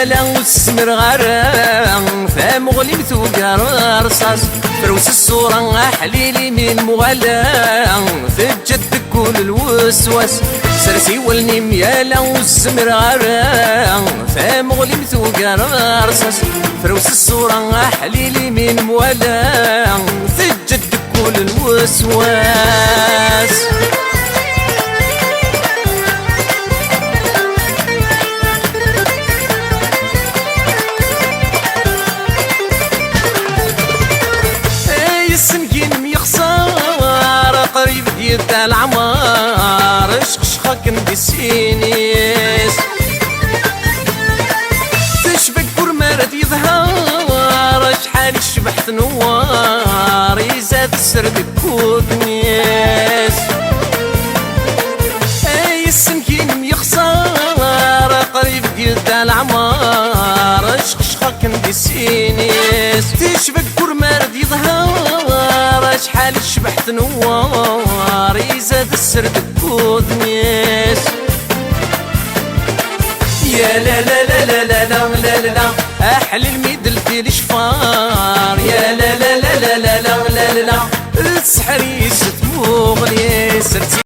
يا لا والسمر غرام فام غلي مثوقار رصاص فروس الصورة حليلي من مغلا فجد كل الوسواس سرسي والنيم يا لا والسمر غرام فام غلي مثوقار رصاص فروس الصورة حليلي من مغلا فجد كل الوسواس قريب ديال تاع العمار شخشخة كندي السينيس تشبك برمارة يظهر شحال شبحت نوار يزاد السرد كودنيس اي السنكين ميخسار قريب ديال تاع العمار شخشخة كندي السينيس تشبك برمارة يظهر شحال شبحت نوار يزاد السرد بوذنيس يا لا لا لا لا لا لا لا لا لا احلى الميدل في الشفار يا لا لا لا لا لا لا لا لا السحر يشت مغلي سرتي